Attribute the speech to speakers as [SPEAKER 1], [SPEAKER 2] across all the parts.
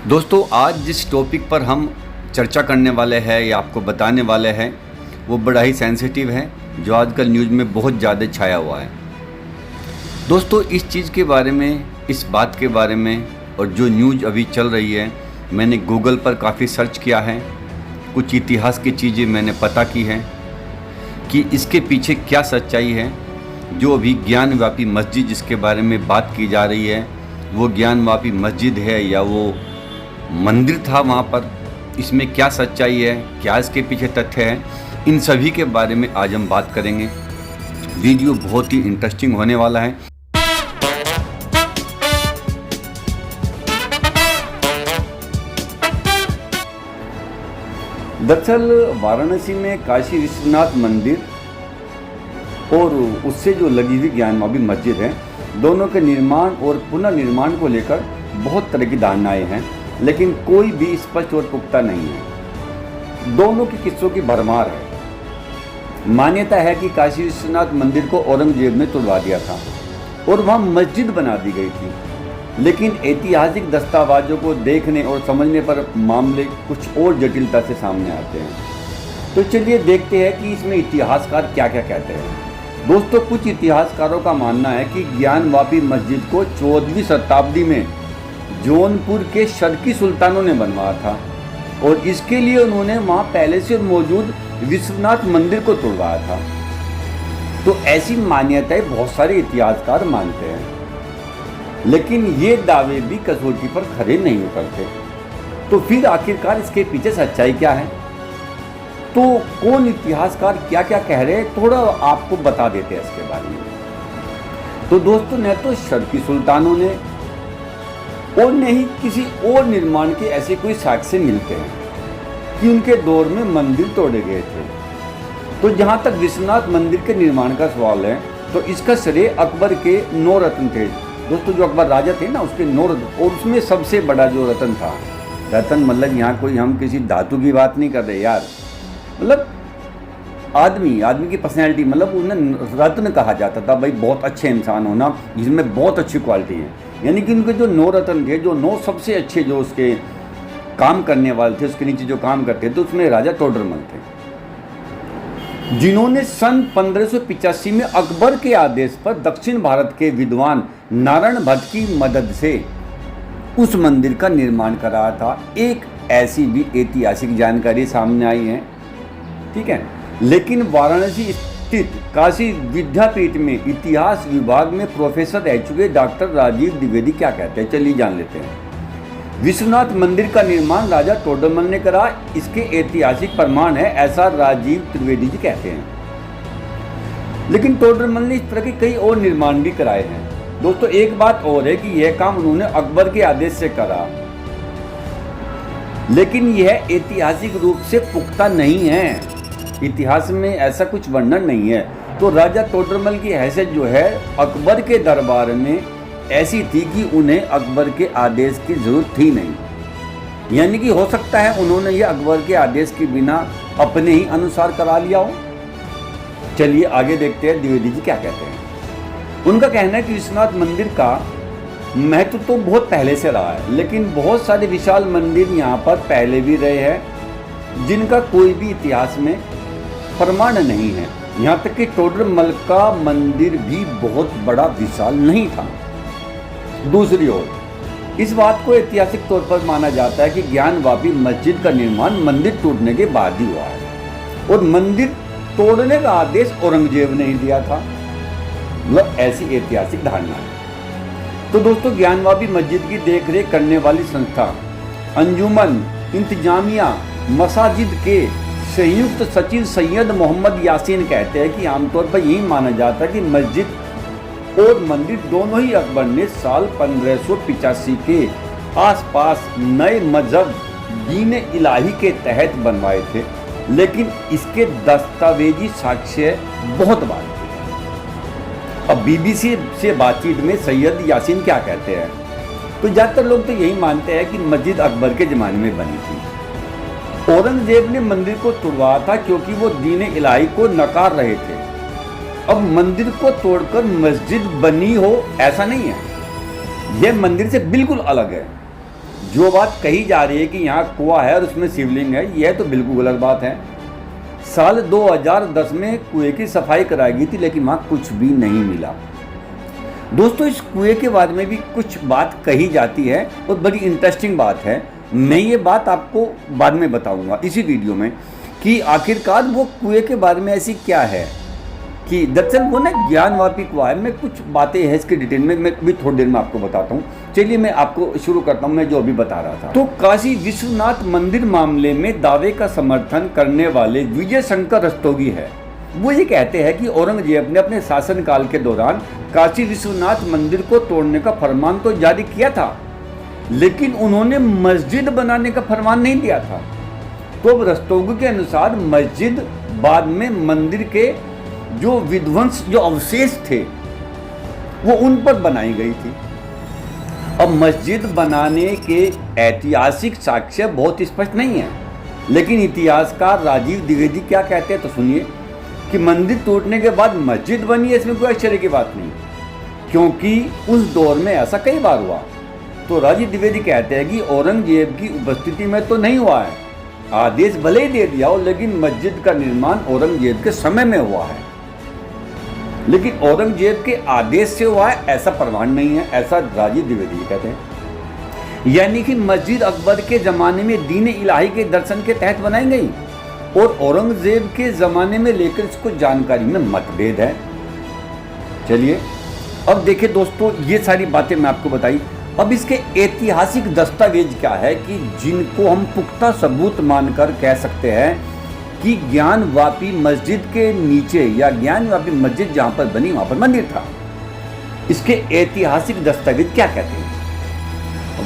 [SPEAKER 1] दोस्तों, आज जिस टॉपिक पर हम चर्चा करने वाले हैं या आपको बताने वाले हैं वो बड़ा ही सेंसिटिव है, जो आजकल न्यूज़ में बहुत ज़्यादा छाया हुआ है। दोस्तों, इस चीज़ के बारे में, इस बात के बारे में और जो न्यूज़ अभी चल रही है, मैंने गूगल पर काफ़ी सर्च किया है, कुछ इतिहास की चीज़ें मैंने पता की हैं कि इसके पीछे क्या सच्चाई है। जो अभी ज्ञानवापी मस्जिद जिसके बारे में बात की जा रही है, वो ज्ञानवापी मस्जिद है या वो मंदिर था वहाँ पर, इसमें क्या सच्चाई है, क्या इसके पीछे तथ्य है, इन सभी के बारे में आज हम बात करेंगे। वीडियो बहुत ही इंटरेस्टिंग होने वाला है। दरअसल वाराणसी में काशी विश्वनाथ मंदिर और उससे जो लगी हुई ज्ञानवापी मस्जिद है, दोनों के निर्माण और पुनर्निर्माण को लेकर बहुत तरह की धारणाएं हैं, लेकिन कोई भी स्पष्ट और पुख्ता नहीं है। दोनों के किस्सों की भरमार है। मान्यता है कि काशी विश्वनाथ मंदिर को औरंगजेब ने तुड़वा दिया था और वहाँ मस्जिद बना दी गई थी, लेकिन ऐतिहासिक दस्तावेजों को देखने और समझने पर मामले कुछ और जटिलता से सामने आते हैं। तो चलिए देखते हैं कि इसमें इतिहासकार क्या क्या कहते हैं। दोस्तों, कुछ इतिहासकारों का मानना है कि ज्ञानवापी मस्जिद को 14वीं शताब्दी में जौनपुर के शर्की सुल्तानों ने बनवाया था और इसके लिए उन्होंने वहाँ पहले से मौजूद विश्वनाथ मंदिर को तोड़वाया था। तो ऐसी मान्यताएं बहुत सारे इतिहासकार मानते हैं, लेकिन ये दावे भी कसौटी पर खरे नहीं उतरते। तो फिर आखिरकार इसके पीछे सच्चाई क्या है? तो कौन इतिहासकार क्या क्या कह रहे हैं, थोड़ा आपको बता देते हैं इसके बारे में। तो दोस्तों, न तो शर्की सुल्तानों ने और न ही किसी और निर्माण के ऐसे कोई साक्ष्य मिलते हैं कि उनके दौर में मंदिर तोड़े गए थे। तो जहाँ तक विश्वनाथ मंदिर के निर्माण का सवाल है, तो इसका श्रेय अकबर के 9 रत्न थे। दोस्तों, जो अकबर राजा थे ना, उसके 9 रत्न, और उसमें सबसे बड़ा जो रत्न था, रत्न मतलब यहाँ कोई हम किसी धातु की बात नहीं कर रहे यार, मतलब आदमी की पर्सनैलिटी, मतलब उन्हें रत्न कहा जाता था। भाई बहुत अच्छे इंसान होना जिसमें बहुत अच्छी क्वालिटी है, यानी कि उनके जो 9 रत्न थे, जो 9 सबसे अच्छे जो उसके काम करने वाले थे, उसके नीचे जो काम करते थे, उसमें राजा तोडरमल थे, जिन्होंने सन 1585 में अकबर के आदेश पर दक्षिण भारत के विद्वान नारायण भट्ट की मदद से उस मंदिर का निर्माण कराया था। एक ऐसी भी ऐतिहासिक जानकारी सामने आई है, ठीक है। लेकिन वाराणसी स्थित काशी विद्यापीठ में इतिहास विभाग में प्रोफेसर रह चुके डॉक्टर राजीव द्विवेदी क्या कहते हैं, चलिए जान लेते हैं। विश्वनाथ मंदिर का निर्माण राजा तोडरमल ने करा, इसके ऐतिहासिक प्रमाण है, ऐसा राजीव त्रिवेदी जी कहते हैं। लेकिन तोडरमल ने इस तरह के कई और निर्माण भी कराए हैं। दोस्तों, एक बात और है कि यह काम उन्होंने अकबर के आदेश से करा, लेकिन यह ऐतिहासिक रूप से पुख्ता नहीं है। इतिहास में ऐसा कुछ वर्णन नहीं है। तो राजा तोडरमल की हैसियत जो है अकबर के दरबार में ऐसी थी कि उन्हें अकबर के आदेश की जरूरत थी नहीं, यानी कि हो सकता है उन्होंने ये अकबर के आदेश के बिना अपने ही अनुसार करा लिया हो। चलिए आगे देखते हैं द्विवेदी जी क्या कहते हैं। उनका कहना है कि विश्वनाथ मंदिर का महत्व तो बहुत पहले से रहा है, लेकिन बहुत सारे विशाल मंदिर यहाँ पर पहले भी रहे हैं जिनका कोई भी इतिहास में प्रमाण नहीं है। यहाँ तक कि तोडरमल का मंदिर भी बहुत बड़ा विशाल नहीं था। दूसरी ओर, इस बात को ऐतिहासिक तौर पर माना जाता है कि ज्ञानवापी मस्जिद का निर्माण मंदिर टूटने के बाद ही हुआ है और मंदिर तोड़ने का आदेश औरंगजेब ने ही दिया था, मतलब ऐसी ऐतिहासिक धारणा है। तो दोस्तों, ज्ञानवापी मस्जिद की देखरेख करने वाली संस्था अंजुमन इंतजामिया मसाजिद के संयुक्त सचिव सैयद मोहम्मद यासीन कहते हैं कि आमतौर पर यही माना जाता है कि मस्जिद और मंदिर दोनों ही अकबर ने साल 1585 के आसपास नए मजहब दीन इलाही के तहत बनवाए थे, लेकिन इसके दस्तावेजी साक्ष्य बहुत बाद थे। अब बीबीसी से बातचीत में सैयद यासीन क्या कहते हैं, तो ज़्यादातर लोग तो यही मानते हैं कि मस्जिद अकबर के ज़माने में बनी थी। औरंगजेब ने मंदिर को तोड़वाया था क्योंकि वो दीन इलाही को नकार रहे थे। अब मंदिर को तोड़कर मस्जिद बनी हो ऐसा नहीं है, यह मंदिर से बिल्कुल अलग है। जो बात कही जा रही है कि यहाँ कुआं है और उसमें शिवलिंग है, यह तो बिल्कुल गलत बात है। साल 2010 में कुएं की सफाई कराई गई थी, लेकिन वहाँ कुछ भी नहीं मिला। दोस्तों, इस कुएं के बारे में भी कुछ बात कही जाती है और बड़ी इंटरेस्टिंग बात है। मैं ये बात आपको बाद में बताऊंगा इसी वीडियो में कि आखिरकार वो कुएं के बारे में ऐसी क्या है कि दरअसल वो ना ज्ञानवापी कुआं है। मैं कुछ बातें हैं इसकी डिटेल में मैं भी थोड़ी देर में आपको बताता हूँ। चलिए मैं आपको शुरू करता हूँ, मैं जो अभी बता रहा था। तो काशी विश्वनाथ मंदिर मामले में दावे का समर्थन करने वाले विजय शंकर रस्तोगी है। वो ये कहते हैं कि औरंगजेब ने अपने शासनकाल के दौरान काशी विश्वनाथ मंदिर को तोड़ने का फरमान तो जारी किया था, लेकिन उन्होंने मस्जिद बनाने का फरमान नहीं दिया था। तो अब रस्तोगी के अनुसार मस्जिद बाद में मंदिर के जो विध्वंस जो अवशेष थे वो उन पर बनाई गई थी। अब मस्जिद बनाने के ऐतिहासिक साक्ष्य बहुत स्पष्ट नहीं है, लेकिन इतिहासकार राजीव द्विवेदी क्या कहते हैं तो सुनिए कि मंदिर टूटने के बाद मस्जिद बनी है, इसमें कोई आश्चर्य की बात नहीं, क्योंकि उस दौर में ऐसा कई बार हुआ। तो राजीव द्विवेदी कहते हैं कि औरंगजेब की उपस्थिति में तो नहीं हुआ है, आदेश भले ही दे दिया हो, लेकिन मस्जिद का निर्माण औरंगजेब के समय में हुआ है, लेकिन औरंगजेब के आदेश से हुआ है ऐसा प्रमाण नहीं है, ऐसा राजीव द्विवेदी कहते हैं। यानी कि मस्जिद अकबर के ज़माने में दीन इलाही के दर्शन के तहत बनाई गई और औरंगजेब के ज़माने में लेकर इसको जानकारी में मतभेद है। चलिए अब देखिए दोस्तों, ये सारी बातें मैं आपको बताई। अब इसके ऐतिहासिक दस्तावेज क्या है कि जिनको हम पुख्ता सबूत मानकर कह सकते हैं कि ज्ञानवापी मस्जिद के नीचे या ज्ञानवापी मस्जिद जहाँ पर बनी वहाँ पर मंदिर था। इसके ऐतिहासिक दस्तावेज क्या कहते हैं?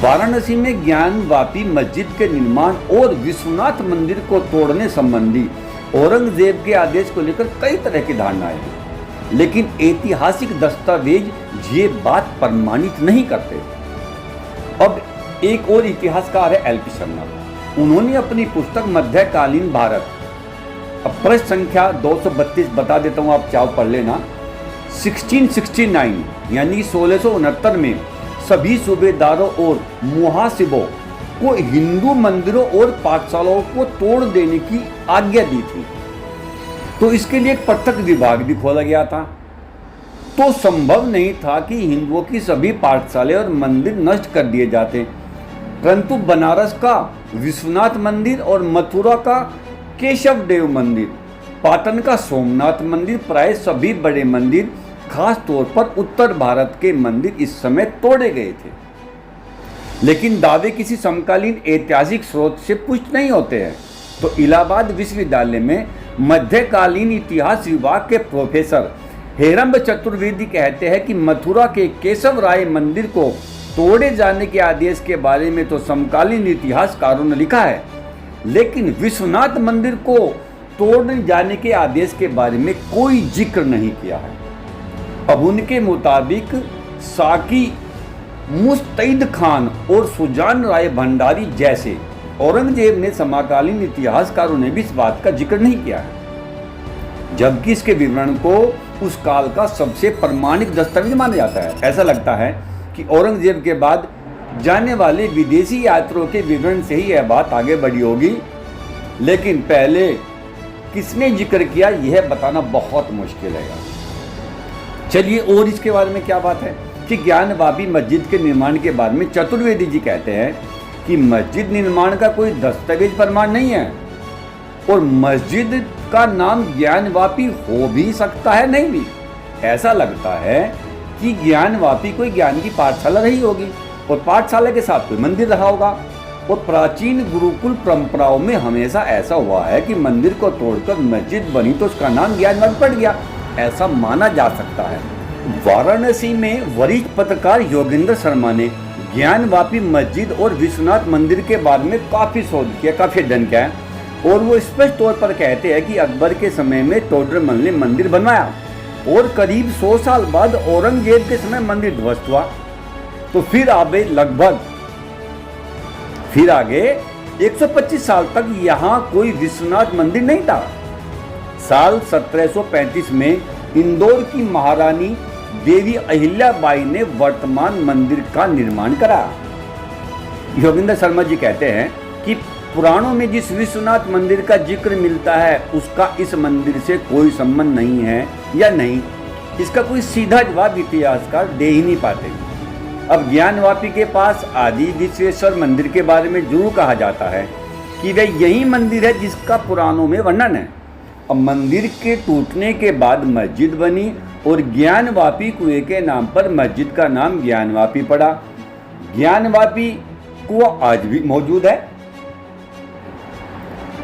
[SPEAKER 1] वाराणसी में ज्ञानवापी मस्जिद के निर्माण और विश्वनाथ मंदिर को तोड़ने संबंधी औरंगजेब के आदेश को लेकर कई तरह की धारणाएं हैं, लेकिन ऐतिहासिक दस्तावेज ये बात प्रमाणित नहीं करते। अब एक और इतिहासकार है एल.पी. शर्मा। उन्होंने अपनी पुस्तक मध्यकालीन भारत, अब पृष्ठ संख्या 232 बता देता हूँ, आप चाहो पढ़ लेना। 1669 यानी 1669 में सभी सूबेदारों और मुहासिबों को हिंदू मंदिरों और पाठशालाओं को तोड़ देने की आज्ञा दी थी। तो इसके लिए एक पृथक विभाग भी खोला गया था। तो संभव नहीं था कि हिंदुओं की सभी पाठशालाएं और मंदिर नष्ट कर दिए जाते, परंतु बनारस का विश्वनाथ मंदिर और मथुरा का केशव देव मंदिर, पाटन का सोमनाथ मंदिर, प्राय सभी बड़े मंदिर, खास तौर पर उत्तर भारत के मंदिर इस समय तोड़े गए थे। लेकिन दावे किसी समकालीन ऐतिहासिक स्रोत से पुष्ट नहीं होते हैं। तो इलाहाबाद विश्वविद्यालय में मध्यकालीन इतिहास विभाग के प्रोफेसर हेरंब चतुर्वेदी कहते हैं कि मथुरा के केशव राय मंदिर को तोड़े जाने के आदेश के बारे में तो समकालीन इतिहासकारों ने लिखा है, लेकिन विश्वनाथ मंदिर को तोड़ने जाने के आदेश के बारे में कोई जिक्र नहीं किया है। अब उनके मुताबिक साकी मुस्तैद खान और सुजान राय भंडारी जैसे औरंगजेब ने समकालीन इतिहासकारों ने भी इस बात का जिक्र नहीं किया है, जबकि इसके विवरण को उस काल का सबसे प्रमाणिक दस्तावेज माना जाता है। ऐसा लगता है कि औरंगजेब के बाद जाने वाले विदेशी यात्रियों के विवरण से ही यह बात आगे बढ़ी होगी, लेकिन पहले किसने जिक्र किया यह बताना बहुत मुश्किल है। चलिए और इसके बारे में क्या बात है कि ज्ञानवापी मस्जिद के निर्माण के बारे में चतुर्वेदी जी कहते हैं कि मस्जिद निर्माण का कोई दस्तावेज प्रमाण नहीं है और मस्जिद का नाम ज्ञानवापी हो भी सकता है, नहीं भी। ऐसा लगता है कि ज्ञानवापी कोई ज्ञान की पाठशाला रही होगी और पाठशाला के साथ कोई मंदिर रहा होगा। और प्राचीन गुरुकुल परंपराओं में हमेशा ऐसा हुआ है कि मंदिर को तोड़कर मस्जिद बनी तो उसका नाम ज्ञानवापी पड़ गया, ऐसा माना जा सकता है। वाराणसी में वरिष्ठ पत्रकार योगेंद्र शर्मा ने ज्ञानवापी मस्जिद और विश्वनाथ मंदिर के बारे में काफ़ी शोध किया, काफ़ी अध्ययन किया है, और वो स्पष्ट तौर पर कहते हैं कि अकबर के समय में तोडरमल ने मंदिर बनवाया और करीब 100 साल बाद औरंगजेब के समय मंदिर ध्वस्त हुआ। तो फिर आगे 125 साल तक यहाँ कोई विश्वनाथ मंदिर नहीं था। साल 1735 में इंदौर की महारानी देवी अहिल्याबाई ने वर्तमान मंदिर का निर्माण कराया। योगिंदर शर्मा जी कहते हैं कि पुराणों में जिस विश्वनाथ मंदिर का जिक्र मिलता है उसका इस मंदिर से कोई संबंध नहीं है या नहीं, इसका कोई सीधा जवाब इतिहासकार दे ही नहीं पाते। अब ज्ञानवापी के पास आदि विश्वेश्वर मंदिर के बारे में जरूर कहा जाता है कि वह यही मंदिर है जिसका पुराणों में वर्णन है। अब मंदिर के टूटने के बाद मस्जिद बनी और ज्ञानवापी कुएं के नाम पर मस्जिद का नाम ज्ञानवापी पड़ा। ज्ञानवापी कुआं आज भी मौजूद है।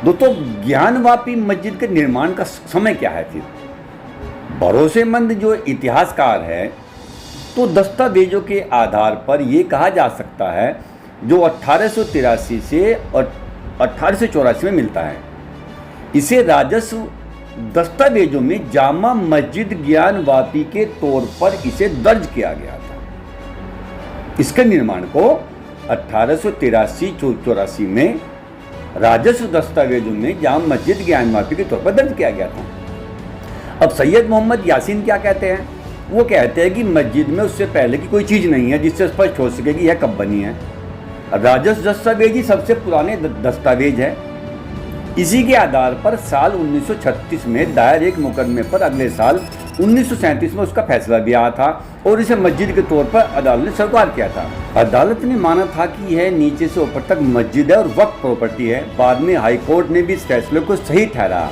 [SPEAKER 1] दोस्तों, ज्ञानवापी मस्जिद के निर्माण का समय क्या है? फिर भरोसेमंद जो इतिहासकार है तो दस्तावेजों के आधार पर यह कहा जा सकता है जो 1883 से और 1884 में मिलता है। इसे राजस्व दस्तावेजों में जामा मस्जिद ज्ञानवापी के तौर पर इसे दर्ज किया गया था। इसके निर्माण को 1883-84 में राजस्व दस्तावेजों में जामा मस्जिद ज्ञानवापी के तौर पर दर्ज किया गया था। अब सैयद मोहम्मद यासीन क्या कहते हैं? वो कहते हैं कि मस्जिद में उससे पहले की कोई चीज़ नहीं है जिससे स्पष्ट हो सके कि यह कब बनी है। राजस्व दस्तावेज ही सबसे पुराने दस्तावेज है। इसी के आधार पर साल 1936 में दायर एक मुकदमे पर अगले साल 1937 में उसका फैसला भी आया था और इसे मस्जिद के तौर पर अदालत ने स्वीकार किया था। अदालत ने माना था कि यह नीचे से ऊपर तक मस्जिद है और वक्फ प्रॉपर्टी है। बाद में हाई कोर्ट ने भी इस फैसले को सही ठहराया।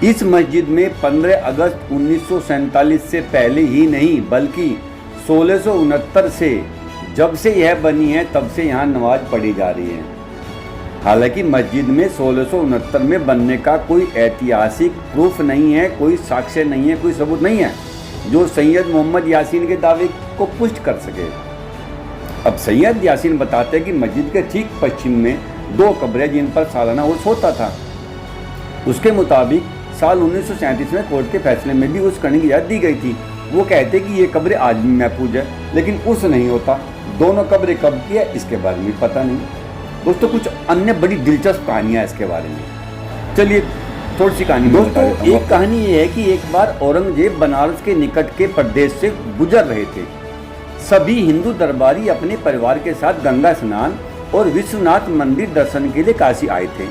[SPEAKER 1] इस मस्जिद में 15 अगस्त 1947 से पहले ही नहीं बल्कि 1669 से जब से यह बनी है तब से यहाँ नमाज पढ़ी जा रही है। हालांकि मस्जिद में 1669 में बनने का कोई ऐतिहासिक प्रूफ नहीं है, कोई साक्ष्य नहीं है, कोई सबूत नहीं है जो सैयद मोहम्मद यासीन के दावे को पुष्ट कर सके। अब सैयद यासीन बताते हैं कि मस्जिद के ठीक पश्चिम में 2 कब्रें जिन पर सालाना उर्स होता था। उसके मुताबिक साल 1937 में कोर्ट के फैसले में भी उस करने की इजाज़त दी गई थी। वो कहते कि ये कब्रें आज भी महफूज है, लेकिन उस नहीं होता। दोनों कब्रें कब की है इसके बारे में पता नहीं। दोस्तों, कुछ अन्य बड़ी दिलचस्प कहानियाँ इसके बारे में, चलिए थोड़ी सी कहानी दोस्तों। एक कहानी ये है कि एक बार औरंगजेब बनारस के निकट के प्रदेश से गुजर रहे थे। सभी हिंदू दरबारी अपने परिवार के साथ गंगा स्नान और विश्वनाथ मंदिर दर्शन के लिए काशी आए थे।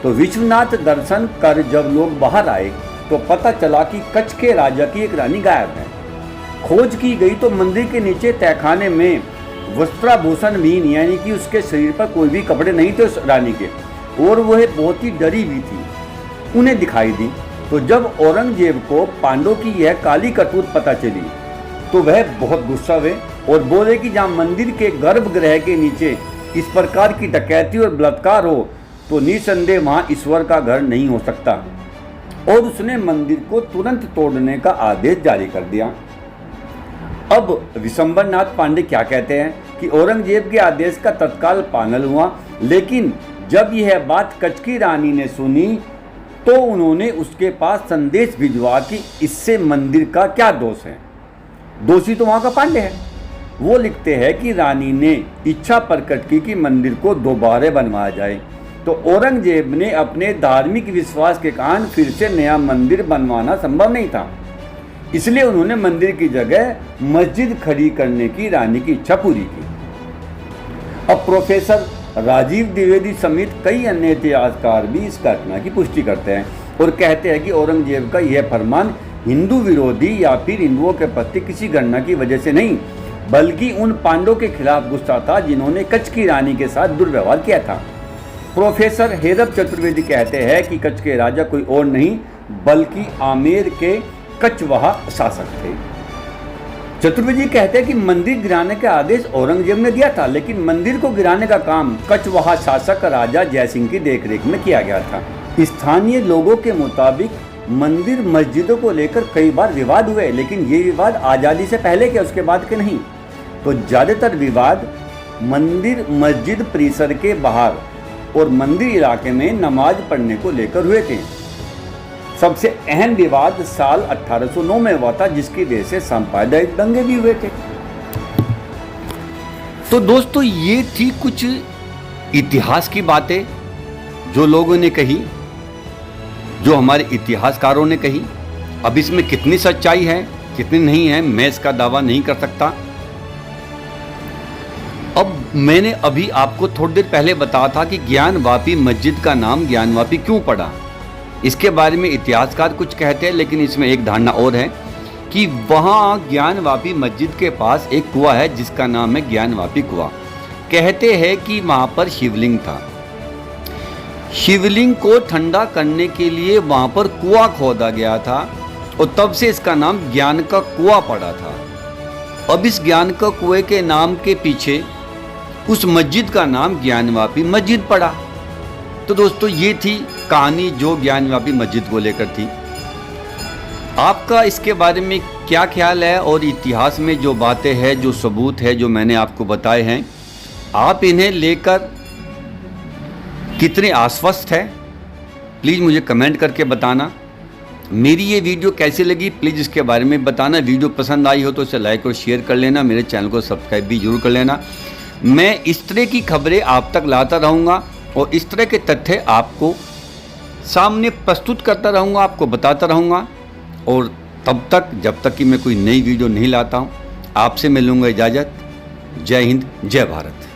[SPEAKER 1] तो विश्वनाथ दर्शन कर जब लोग बाहर आए तो पता चला कि कच्छ के राजा की एक रानी गायब है। खोज की गई तो मंदिर के नीचे तहखाने में वस्त्राभूषण विहीन, यानी कि उसके शरीर पर कोई भी कपड़े नहीं थे उस रानी के, और वह बहुत ही डरी हुई थी, उन्हें दिखाई दी। तो जब औरंगजेब को पांडवों की यह काली करतूत पता चली तो वह बहुत गुस्सा हुए और बोले कि जहाँ मंदिर के गर्भगृह के नीचे इस प्रकार की डकैती और बलात्कार हो तो निसंदेह वहाँ ईश्वर का घर नहीं हो सकता, और उसने मंदिर को तुरंत तोड़ने का आदेश जारी कर दिया। अब विशंबरनाथ पांडे क्या कहते हैं कि औरंगजेब के आदेश का तत्काल पालन हुआ, लेकिन जब यह बात कच्छ की रानी ने सुनी तो उन्होंने उसके पास संदेश भिजवा कि इससे मंदिर का क्या दोष है, दोषी तो वहाँ का पांडे है। वो लिखते हैं कि रानी ने इच्छा प्रकट की कि मंदिर को दोबारा बनवाया जाए, तो औरंगजेब ने अपने धार्मिक विश्वास के कारण फिर से नया मंदिर बनवाना संभव नहीं था, इसलिए उन्होंने मंदिर की जगह मस्जिद खड़ी करने की रानी की इच्छा पूरी की। अब प्रोफेसर राजीव द्विवेदी समेत कई अन्य इतिहासकार भी इस घटना की पुष्टि करते हैं और कहते हैं कि औरंगजेब का यह फरमान हिंदू विरोधी या फिर हिंदुओं के प्रति किसी गणना की वजह से नहीं बल्कि उन पांडवों के खिलाफ गुस्सा था जिन्होंने कच्छ की रानी के साथ दुर्व्यवहार किया था। प्रोफेसर हेरब चतुर्वेदी कहते हैं कि कच्छ के राजा कोई और नहीं बल्कि आमेर के कच्छवाहा शासक थे। चतुर्वेदी कहते हैं कि मंदिर गिराने का आदेश औरंगजेब ने दिया था, लेकिन मंदिर को गिराने का काम कच्छवाहा शासक राजा जयसिंह की देखरेख में किया गया था। स्थानीय लोगों के मुताबिक मंदिर मस्जिदों को लेकर कई बार विवाद हुए, लेकिन ये विवाद आज़ादी से पहले के उसके बाद के नहीं। तो ज़्यादातर विवाद मंदिर मस्जिद परिसर के बाहर और मंदिर इलाके में नमाज पढ़ने को लेकर हुए थे। सबसे अहम विवाद साल 1809 में हुआ था, जिसकी वजह से सांप्रदायिक दंगे भी हुए थे। तो दोस्तों, ये थी कुछ इतिहास की बातें जो लोगों ने कही, जो हमारे इतिहासकारों ने कही। अब इसमें कितनी सच्चाई है कितनी नहीं है मैं इसका दावा नहीं कर सकता। अब मैंने अभी आपको थोड़ी देर पहले बताया था कि ज्ञानवापी मस्जिद का नाम ज्ञानवापी क्यों पड़ा। इसके बारे में इतिहासकार कुछ कहते हैं, लेकिन इसमें एक धारणा और है कि वहाँ ज्ञानवापी मस्जिद के पास एक कुआं है जिसका नाम है ज्ञानवापी कुआं। कहते हैं कि वहाँ पर शिवलिंग था। शिवलिंग को ठंडा करने के लिए वहाँ पर कुआं खोदा गया था और तब से इसका नाम ज्ञान का कुआं पड़ा था। अब इस ज्ञान का कुएं के नाम के पीछे उस मस्जिद का नाम ज्ञानवापी मस्जिद पड़ा। तो दोस्तों ये थी कहानी जो ज्ञानवापी मस्जिद को लेकर थी। आपका इसके बारे में क्या ख्याल है और इतिहास में जो बातें हैं, जो सबूत है, जो मैंने आपको बताए हैं, आप इन्हें लेकर कितने आश्वस्त हैं, प्लीज़ मुझे कमेंट करके बताना। मेरी ये वीडियो कैसी लगी प्लीज़ इसके बारे में बताना। वीडियो पसंद आई हो तो इसे लाइक और शेयर कर लेना। मेरे चैनल को सब्सक्राइब भी जरूर कर लेना। मैं इस तरह की खबरें आप तक लाता रहूँगा और इस तरह के तथ्य आपको सामने प्रस्तुत करता रहूँगा, आपको बताता रहूँगा। और तब तक, जब तक कि मैं कोई नई वीडियो नहीं लाता हूँ, आपसे मिलूँगा। इजाज़त। जय हिंद, जय भारत।